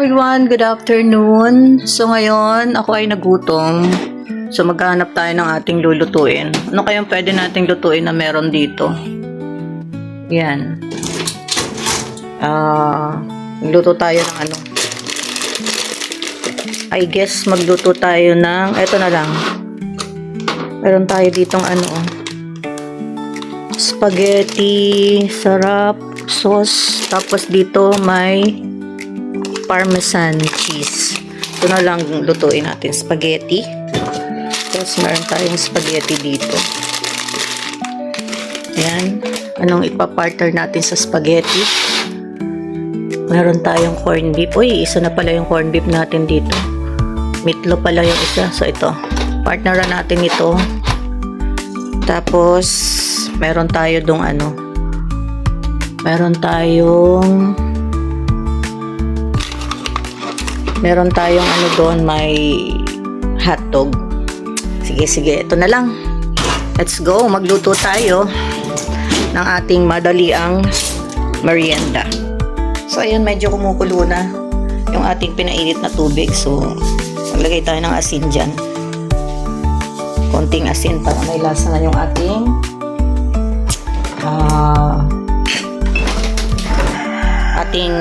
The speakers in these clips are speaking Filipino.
everyone! Good afternoon! So ngayon, ako ay nagutom. So maghahanap tayo ng ating lulutuin. Ano kayang pwede nating lutuin na meron dito? Yan. Magluto tayo ng ano. I guess magluto tayo ng, eto na lang. Meron tayo ditong ano. Spaghetti, sarap, sauce. Tapos dito may Parmesan cheese. Ito na lang lutuin natin. Spaghetti. Tapos meron tayong spaghetti dito. Ayan. Anong ipapartner natin sa spaghetti? Meron tayong corned beef. Uy, isa na pala yung corned beef natin dito. Meatloaf pala yung isa. So ito. Partneran natin ito. Tapos meron tayo dong ano. Meron tayong ano doon, may hotdog. Sige, ito na lang. Let's go, magluto tayo ng ating madaliang merienda. So, ayun, medyo kumukulo na yung ating pinainit na tubig. So, maglagay tayo ng asin dyan. Konting asin para may lasa na yung ating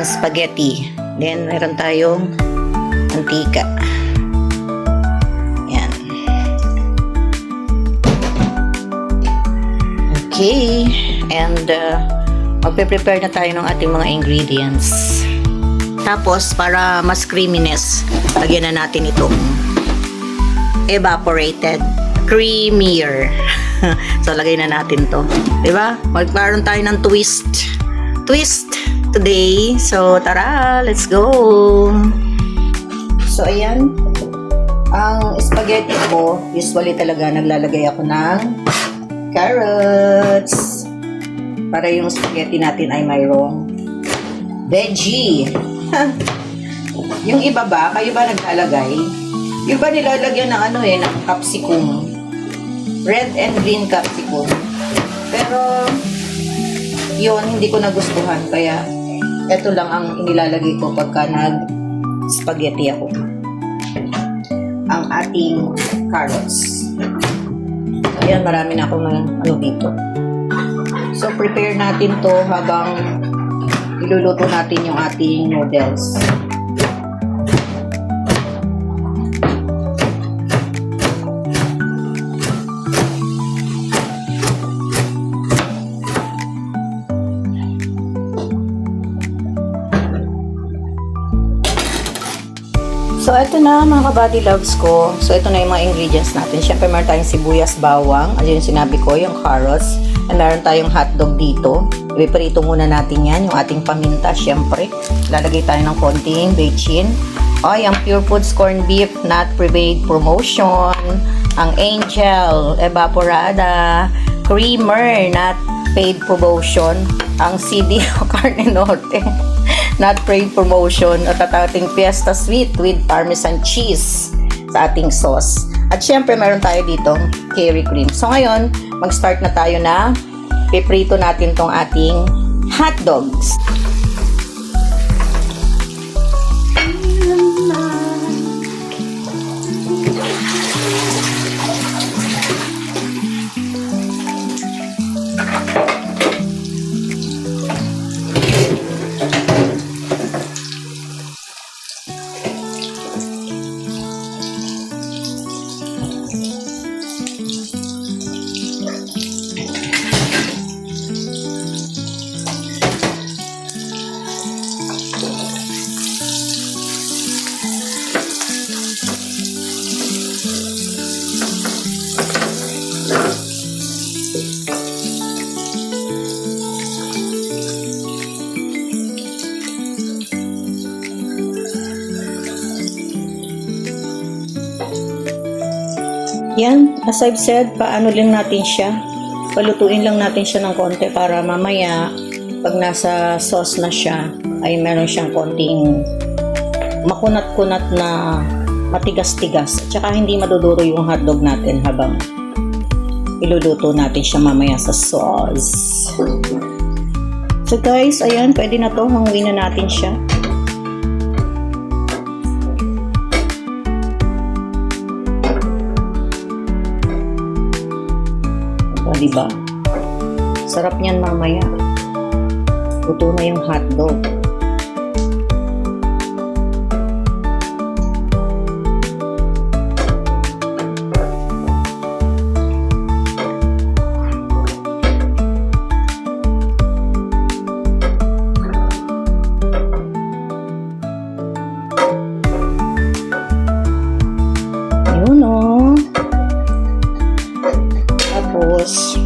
spaghetti. Then, meron tayong mantika. Yan. Okay. And, magpe-prepare na tayo ng ating mga ingredients. Tapos, para mas creaminess, lagyan na natin itong evaporated creamier. So, lagay na natin to. Diba? Magkaroon tayo ng twist today. So, tara, let's go! So, ayan. Ang spaghetti ko, usually talaga naglalagay ako ng carrots. Para yung spaghetti natin ay mayroong veggie. Yung iba ba, kayo ba naglalagay? Yung ba nilalagyan ng ano ng capsicum? Red and green capsicum. Pero, yun, hindi ko nagustuhan. Kaya, eto lang ang inilalagay ko pagka nag-spaghetti ako. Ang ating carrots. Ayan, marami na akong ano dito. So, prepare natin to habang iluluto natin yung ating noodles. So, ito na mga kabady loves ko. So, ito na yung mga ingredients natin. Siyempre, meron tayong sibuyas, bawang. Ano yung sinabi ko, yung carrots. And meron tayong hotdog dito. Ipiprito muna natin yan. Yung ating paminta, siyempre. Lalagay tayo ng konting bechin. Ay, ang Pure Foods corned beef, not prepaid promotion. Ang Angel, evaporada. Creamer, not paid promotion. Ang CD, Carne Norte. Not paid promotion at ating Fiesta Sweet with Parmesan cheese sa ating sauce. At syempre, meron tayo ditong curry cream. So, ngayon, mag-start na tayo na piprito natin tong ating hot dogs. Yan, as I've said, paano lang natin siya. Palutuin lang natin siya ng konti para mamaya, pag nasa sauce na siya, ay meron siyang konting makunat-kunat na matigas-tigas. At saka hindi maduduro yung hotdog natin habang iluluto natin siya mamaya sa sauce. So guys, ayan, pwede na to. Hanguin na natin siya. di ba? Sarap niyan mamaya. Luto na yung hotdog. Yun o. Tapos,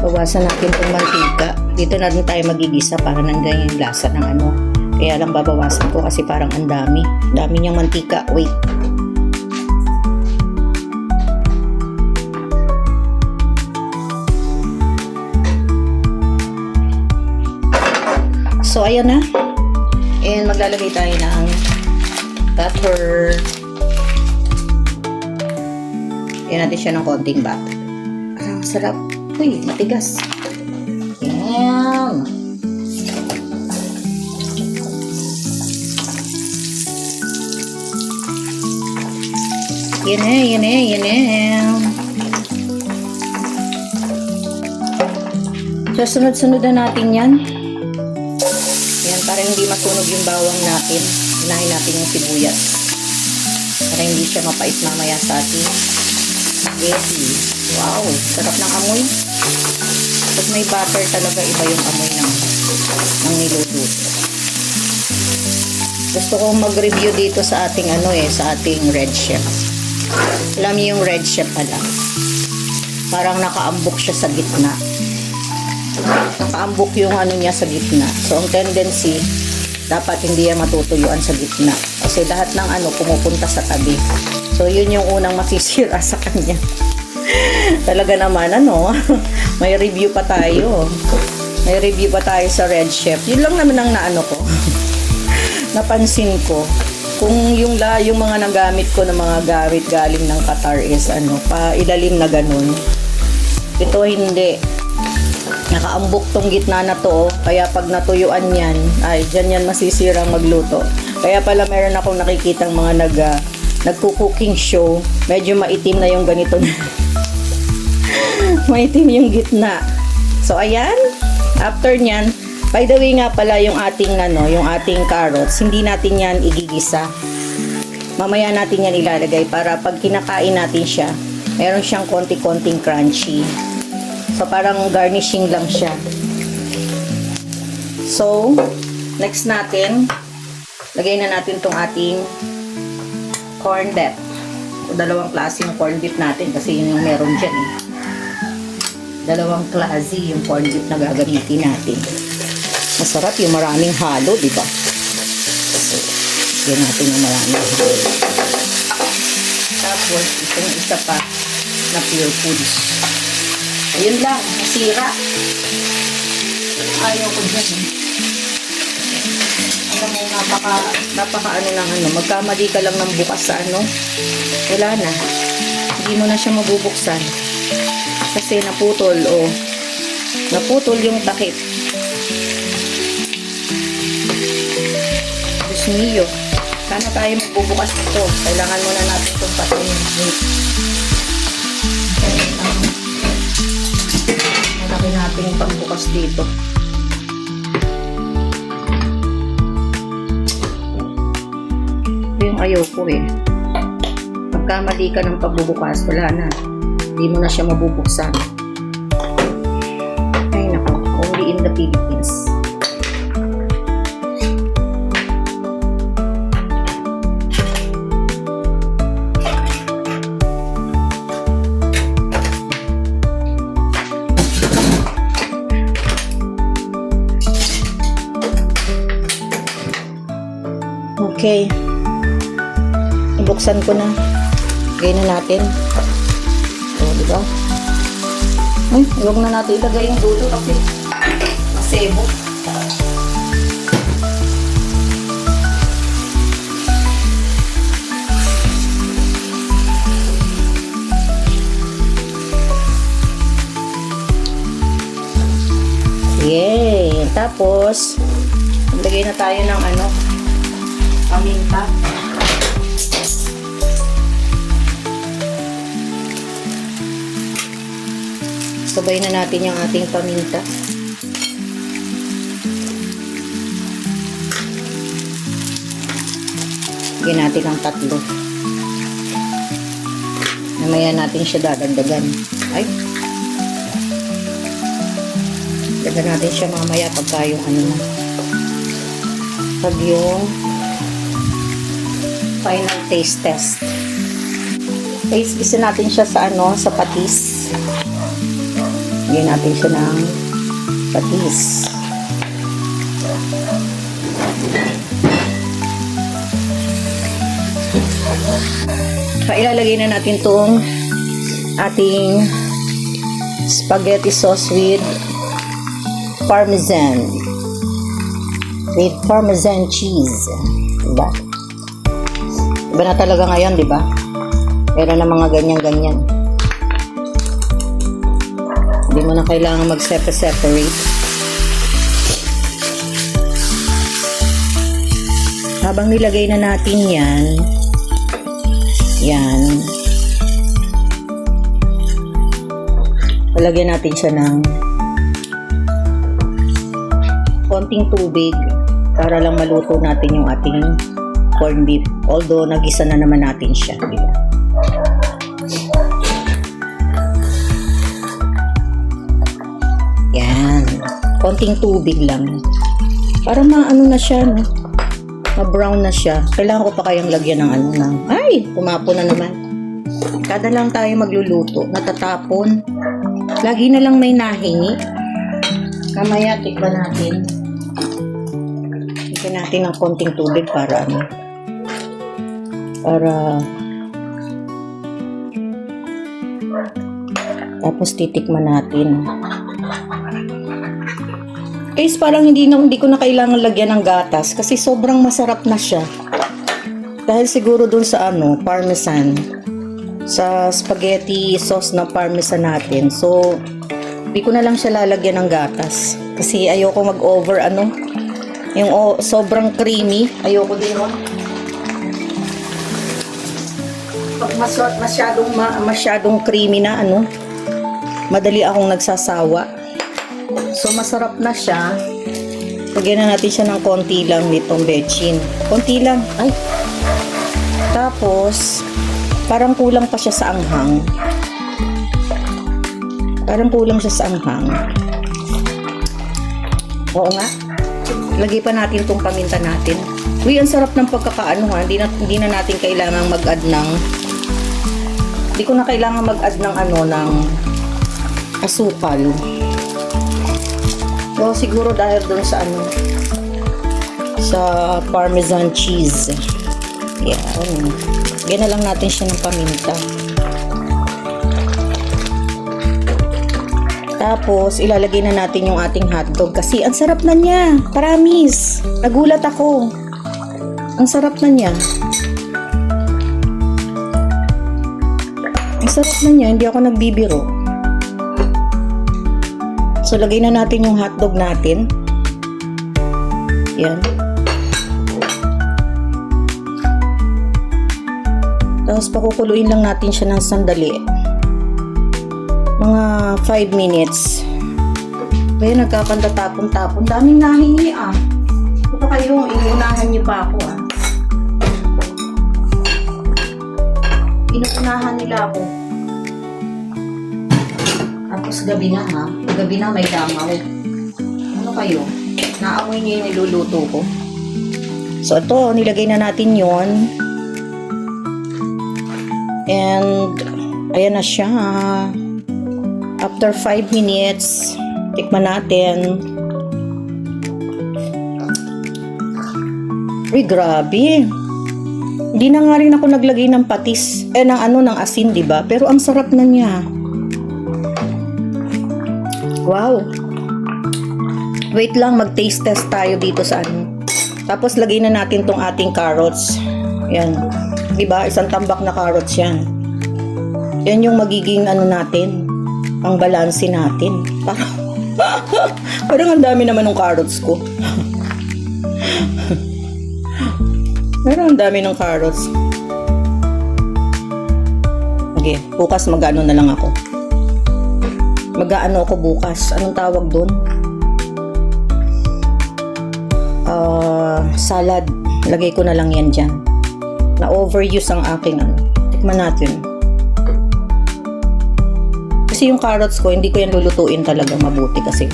bawasan natin itong mantika. Dito na rin tayo magigisa para nandiyan yung lasa ng ano. Kaya lang babawasan ko kasi parang ang dami. Dami niyang mantika. Wait. So, ayan na. And maglalagay tayo ng butter. Yan natin siya ng konting butter. Ang sarap. Uy, matigas. Yan. Yan. So, sunod-sunod na natin yan. Yan, para hindi masunog yung bawang natin. Unahin natin yung sibuyas. Para hindi siya mapait mamaya sa ating spaghetti. Wow, sarap ng amoy. Pag may butter talaga, iba yung amoy ng niluto. Gusto kong mag-review dito sa ating sa ating Red Chef. Alam niyo yung Red Chef pala. Parang nakaambok siya sa gitna. Nakaambok yung niya sa gitna. So, ang tendency, dapat hindi yan matutuyuan sa gitna. Kasi lahat ng pumupunta sa tabi. So, yun yung unang masisira sa kanya. Talaga naman, may review pa tayo. May review pa tayo sa Red Chef. Yun lang naman ang naano ko. Napansin ko. Kung yung mga nagamit ko ng mga gamit galing ng Qatar is pa-ilalim na ganun. Ito hindi. Nakaambok tong gitna na to. Kaya pag natuyuan yan, dyan yan masisirang magluto. Kaya pala meron akong nakikitang mga nagko-cooking show. Medyo maitim na yung ganito na. Maitim yung gitna. So, ayan. After nyan, by the way nga pala yung ating carrots, hindi natin yan igigisa. Mamaya natin yan ilalagay para pag kinakain natin siya, meron siyang konti-konting crunchy. So, parang garnishing lang siya. So, next natin, lagay na natin tong ating corn beef. So, dalawang klase yung corn beef natin kasi yun yung meron dyan eh. Dalawang klase yung corn beef na gagamitin natin. Masarap yung maraming halo, di ba? So, yan natin yung maraming halo. Tapos, itong isa pa na pure foods. Ayun lang, nasira. Ayaw ko dyan. Alam mo, napaka magkamali ka lang ng bukas sa wala na. Hindi mo na siya mabubuksan. Kasi naputol, naputol yung takip. Diyos mio. Sana tayo magbubukas nito. Kailangan muna natin itong patuloy. Malaki natin yung pagbukas dito. Ito yung ayaw ko eh. Pagkamali ka ng pagbubukas, wala na. Hindi mo na siya mabubuksan. Ay nako, only in the Philippines. Okay. Ibuksan ko na. Lagay na natin. Diba? Ay, huwag na natin ilagay yung dulo kasi masebo. Yay! Tapos, maglagay na tayo ng paminta. Sabay na natin yung ating paminta. Lagyan natin ang 3. Mamaya natin siya dadagdagan. Ay. Dagdagan natin siya mamaya pagka yung ano na. Pag yung final taste test. Isa natin siya sa ano, sa patis. Lagyan natin siya ng patis. Ilalagay na natin tong ating spaghetti sauce with parmesan cheese. Diba? Iba na talaga ngayon, diba? Meron na mga ganyan-ganyan. Hindi mo na kailangan mag-separate. Habang nilagay na natin yan, palagyan natin siya ng konting tubig para lang maluto natin yung ating corned beef. Although, nagisa na naman natin siya. Diba? Yan. Konting tubig lang. Para maano na siya, no? Ma-brown na siya. Kailangan ko pa kayang lagyan ng ano ng... Ay! Tumapo na naman. Kada lang tayo magluluto. Natatapon. Lagi na lang may nahingi. Mamaya, tikman natin. Tikman natin ng konting tubig para ano. Tapos titikman natin. Guys, parang hindi ko na kailangan lagyan ng gatas kasi sobrang masarap na siya. Dahil siguro dun sa ano, parmesan. Sa spaghetti sauce na parmesan natin. So, hindi ko na lang siya lalagyan ng gatas. Kasi ayoko mag-over ano. Yung sobrang creamy. Ayoko din nun. Pag masyadong creamy na ano, madali akong nagsasawa. So, masarap na siya. Lagyan na natin siya ng konti lang nitong bechin. Konti lang. Ay. Tapos, parang kulang pa siya sa anghang. Oo nga. Lagay pa natin itong paminta natin. Uy, ang sarap ng pagkakaano ha. Hindi na natin kailangang mag-add ng... Hindi ko na kailangan mag-add ng ano, ng asukal. So, siguro dahil dun sa ano, sa parmesan cheese. Yan. Lagyan na lang natin siya ng paminta. Tapos, ilalagay na natin yung ating hotdog kasi ang sarap na niya. Promise. Nagulat ako. Ang sarap na niya. Ang sarap na niya. Hindi ako nagbibiro. So, lagay na natin yung hotdog natin. Yan. Tapos, pakukuluin lang natin siya ng sandali. Mga 5 minutes. Kaya nagkakanta-tapon-tapon. Daming nahingi ah. Ito kayo, inuunahan niyo pa ako ah. Inuunahan nila ako. Tapos gabi na ha. Gabi na may damaw. Ano kayo? Naamoy niyo yung niluluto ko. So ito, nilagay na natin yon. And ayan na siya. After 5 minutes, tikman natin. Uy, grabe. Hindi na nga rin ako naglagay ng patis. Ng ng asin, diba? Pero ang sarap na niya. Wow. Wait lang, mag-taste test tayo dito sa ano. Tapos lagay na natin tong ating carrots. Yan. Diba? Isang tambak na carrots yan. Yan yung magiging ano natin. Ang balanse natin. Parang ang dami naman ng carrots ko. Parang ang dami ng carrots. Okay, bukas mag-ano na lang ako. Mag-aano ako bukas. Anong tawag doon? Salad. Lagay ko na lang yan dyan. Na-overuse ang aking ano. Tikman natin. Kasi yung carrots ko, hindi ko yan lulutuin talaga mabuti kasi.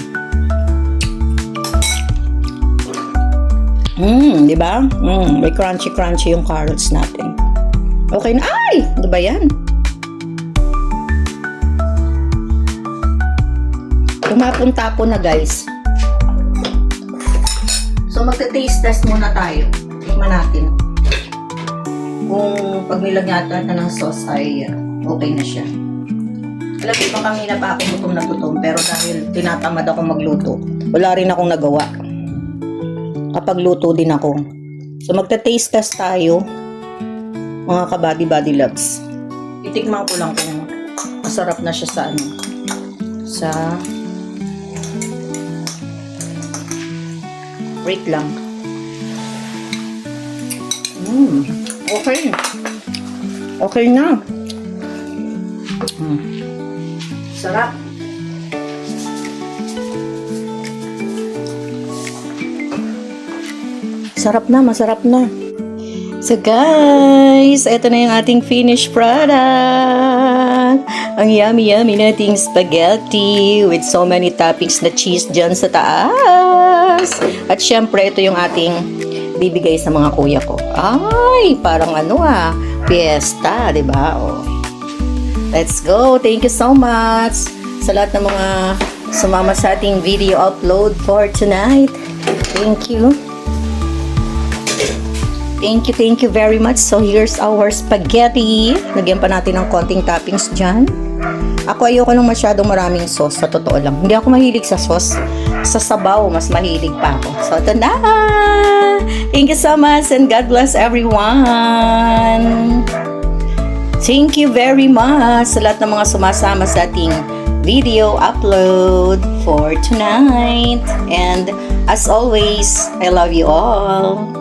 Di ba? May crunchy yung carrots natin. Okay na. Ay! Ano ba yan? Tumapon-tapon na, guys. So, magta-taste test muna tayo. Tikman natin. Kung pag nilagyan natin ng sauce ay okay na siya. Alam mo, ibang kanina pa ako gutom na gutom, pero dahil tinatamad ako magluto, wala rin akong nagawa. Kapag luto din ako. So, magta-taste test tayo, mga ka-body loves. Itikman ko lang kung masarap na siya sa ano, sa wait lang. Okay. Okay na. Sarap. Sarap na, masarap na. So guys, ito na yung ating finished product. Ang yummy nating spaghetti with so many toppings na cheese dyan sa taas. At syempre, ito yung ating bibigay sa mga kuya ko. Ay, parang ano fiesta, di ba? Oh. Let's go. Thank you so much sa lahat ng mga sumama sa ating video upload for tonight. Thank you. Thank you very much. So, here's our spaghetti. Lagyan pa natin ng konting toppings dyan. Ako ayoko nung masyadong maraming sauce, sa totoo lang. Hindi ako mahilig sa sauce. Sa sabaw, mas mahilig pa ako. So, ito na! Thank you so much and God bless everyone! Thank you very much sa lahat ng mga sumasama sa ating video upload for tonight. And as always, I love you all.